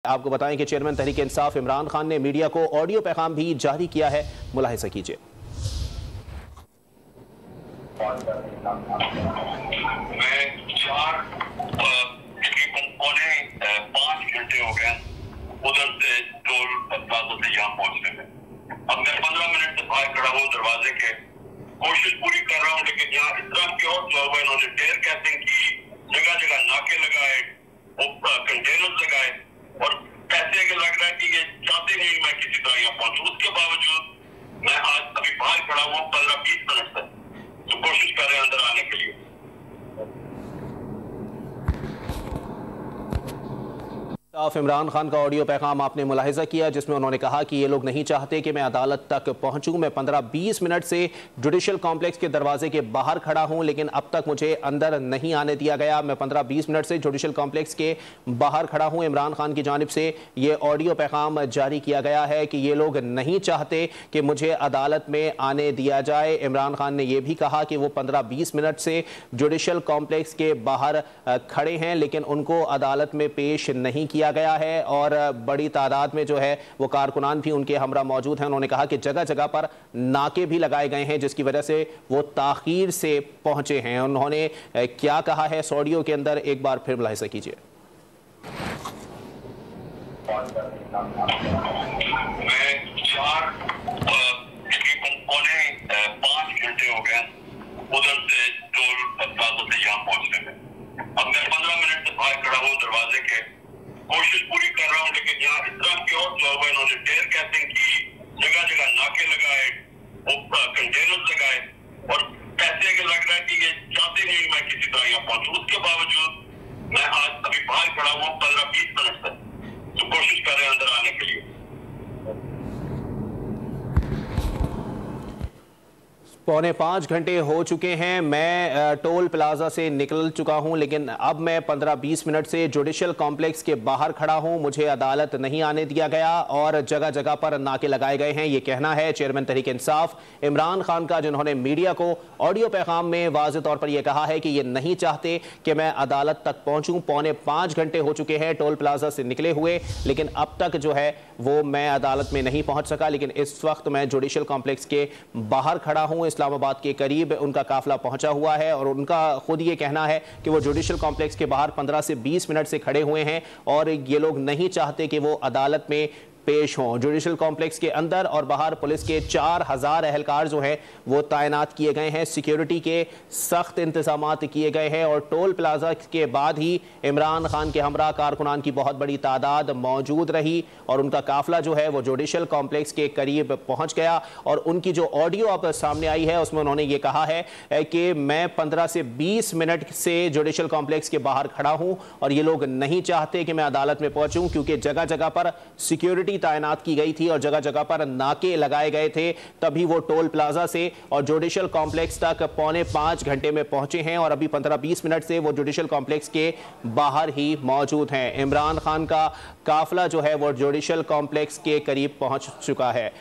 आपको बताएं कि चेयरमैन तहरीक इंसाफ इमरान खान ने मीडिया को ऑडियो पैगाम भी जारी किया है। मुलाहिजा कीजिए। मैं 4-5 घंटे हो गए उधर से टोल प्लाजा से यहाँ पहुंचने में। अब मैं 15 मिनट से बाहर खड़ा हूँ दरवाजे के, कोशिश पूरी कर रहा हूँ, लेकिन यहाँ इस तरह की और जो है इन्होंने टेयर कैपिंग की, जगह जगह नाके लगाए, कंटेनर लगाए और ऐसे लग रहा है कि ये चाहते नहीं मैं किसी तरह यहाँ पहुंचूं। उसके बावजूद मैं आज अभी बाहर खड़ा हूँ 15-20 मिनट तक, तो कोशिश कर रहे हैं अंदर आने के लिए। इमरान खान का ऑडियो पैगाम आपने मुलाहिजा किया, जिसमें उन्होंने कहा कि ये लोग नहीं चाहते कि मैं अदालत तक पहुंचूं। मैं 15-20 मिनट से जुडिशल कॉम्प्लेक्स के दरवाजे के बाहर खड़ा हूं, लेकिन अब तक मुझे अंदर नहीं आने दिया गया। मैं 15-20 मिनट से जुडिशल कॉम्प्लेक्स के बाहर खड़ा हूं। इमरान खान की जानिब से ये ऑडियो पैगाम जारी किया गया है कि ये लोग नहीं चाहते कि मुझे अदालत में आने दिया जाए। इमरान खान ने यह भी कहा कि वो 15-20 मिनट से जुडिशल कॉम्प्लेक्स के बाहर खड़े हैं, लेकिन उनको अदालत में पेश नहीं किया गया है और बड़ी तादाद में जो है वो कारकुनान भी उनके हमरा मौजूद हैं। उन्होंने कहा कि जगह जगह पर नाके भी लगाए गए हैं, जिसकी वजह से वो ताखीर से पहुंचे हैं। उन्होंने क्या कहा है इस ऑडियो के अंदर, एक बार फिर मुलाहिजा कीजिए। मैं 4-5 घंटे हो गए उधर से टोल प्लाजा से यहाँ पहुंचने में। अब मैं 15 मिनट से बाहर खड़ा हूँ दरवाजे के, कोशिश पूरी कर रहा हूँ, लेकिन यहाँ इस तरह की और जो है इन्होंने टेयर कैपिंग की, जगह जगह नाके लगाए, कंटेनर लगाए और ऐसे लग रहा है कि ये चाहते नहीं मैं किसी तरह यहाँ पहुंचूं। उसके बावजूद मैं आज अभी बाहर खड़ा हूँ 15-20 मिनट तक, तो कोशिश कर रहे हैं अंदर आने के लिए। 4.25 घंटे हो चुके हैं। मैं टोल प्लाजा से निकल चुका हूं, लेकिन अब मैं 15-20 मिनट से जुडिशल कॉम्प्लेक्स के बाहर खड़ा हूं। मुझे अदालत नहीं आने दिया गया और जगह जगह पर नाके लगाए गए हैं। ये कहना है चेयरमैन तहरीक इंसाफ इमरान खान का, जिन्होंने मीडिया को ऑडियो पैगाम में वाज़ेह तौर पर यह कहा है कि ये नहीं चाहते कि मैं अदालत तक पहुंचूं। 4.25 घंटे हो चुके हैं टोल प्लाजा से निकले हुए, लेकिन अब तक जो है वो मैं अदालत में नहीं पहुंच सका। लेकिन इस वक्त मैं जुडिशल कॉम्प्लेक्स के बाहर खड़ा हूं। इस्लामाबाद के करीब उनका काफिला पहुंचा हुआ है और उनका खुद ये कहना है कि वो जुडिशल कॉम्प्लेक्स के बाहर 15 से 20 मिनट से खड़े हुए हैं और ये लोग नहीं चाहते कि वो अदालत में पेश हों। जुडिशल कॉम्प्लेक्स के अंदर और बाहर पुलिस के 4000 एहलकार जो है वो तैनात किए गए हैं। सिक्योरिटी के सख्त इंतजाम किए गए हैं और टोल प्लाजा के बाद ही इमरान खान के हमरा कारकुनान की बहुत बड़ी तादाद मौजूद रही और उनका काफिला जो है वो जुडिशल कॉम्प्लेक्स के करीब पहुंच गया। और उनकी जो ऑडियो अब सामने आई है उसमें उन्होंने ये कहा है कि मैं 15 से 20 मिनट से जुडिशल कॉम्प्लेक्स के बाहर खड़ा हूं और ये लोग नहीं चाहते कि मैं अदालत में पहुंचूं, क्योंकि जगह जगह पर सिक्योरिटी तैनात की गई थी और जगह जगह पर नाके लगाए गए थे। तभी वो टोल प्लाजा से और जुडिशल कॉम्प्लेक्स तक 4.25 घंटे में पहुंचे हैं और अभी 15-20 मिनट से वो जुडिशल कॉम्प्लेक्स के बाहर ही मौजूद हैं। इमरान खान का काफिला जो है वो जुडिशल कॉम्प्लेक्स के करीब पहुंच चुका है।